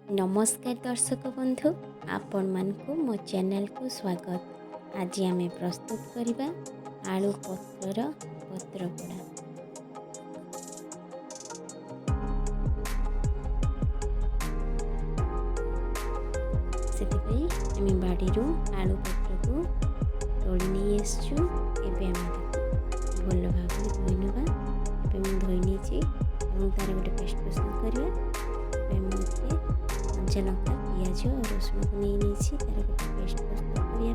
नमस्कार दर्शक बंधु आपण मानकु मो चैनल को स्वागत। आज आम प्रस्तुत करवा आलू पत्रर पत्रपोड़ा। से आम बाड़ी आलू पत्र को तोड़ी नहीं आसचु। भल भाव धोई नवा। धोई नहीं तार गोटे पेस्ट प्रस्तुत करवा। कंचा लंका पियाज और रसुण को नहीं तार गोटे पेस्ट प्रस्तुत करने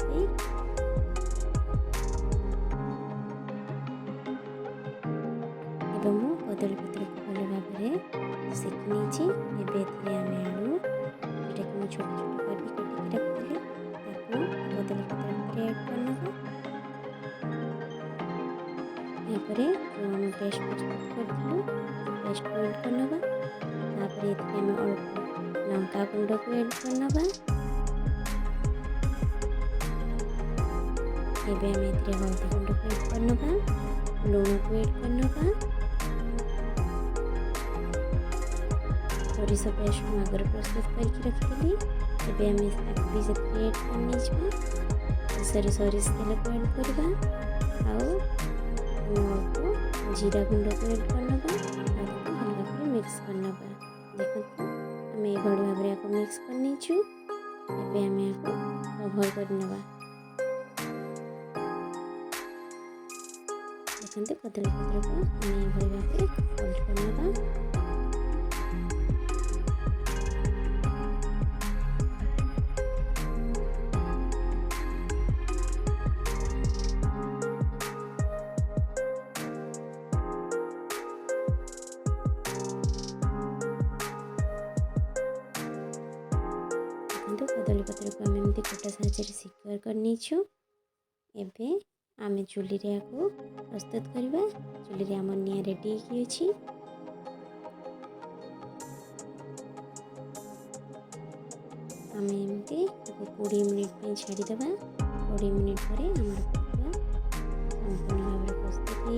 कदली पत्र को भल भाव सेकी नहीं। आम आलू जोटा कि छोट छोट कर रखी कदली पत्र एड करना। आम पेस्ट प्रस्तुत करूँ पेस्ट को एड करना। आम अल्प लंका गुंड को एड करना। हल्दी गुंड को एड करना। लुण को एड करना। सोरिष पेस्ट को आगर प्रस्तुत करके रखी। एवं भी से एड करनी। सोरिष तेल को एड करवा। जीरा गुंड को एड करना। भल भाव मिक्स करना। देखो आम ये भाव में मिक्स करनी। आम कभर करना। देखते कदली पत्र को आम ये भाव फोल्ड करना। कदली पत्र को आम एमती कटा साहाଯ୍य सिक्योर करनी। एवं आम चूल्ही को प्रस्तुत करवा। चूल्ही आम निआ रेडी अच्छी। आम एमती 20 मिनिट छाड़ीदे। 20 मिनिट पर आम संपूर्ण भाव प्रस्तुत हो।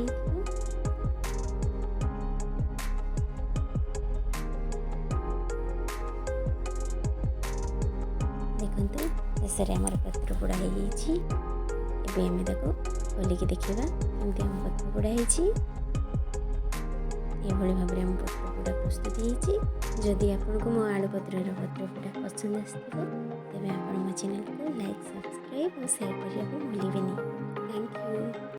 देखते शेष आमर पत्र पोड़ा होम देखो खोलिकी देखा कमी आम पत्र पोड़ा ये भाव में आम पत्र पोड़ा प्रस्तुत होती। जदि आपन को मो आलू पत्र पत्र पोड़ा पसंद आसो तेज आप मो चैनल को लाइक सब्सक्राइब और शेयर करने को भूलें। Thank you.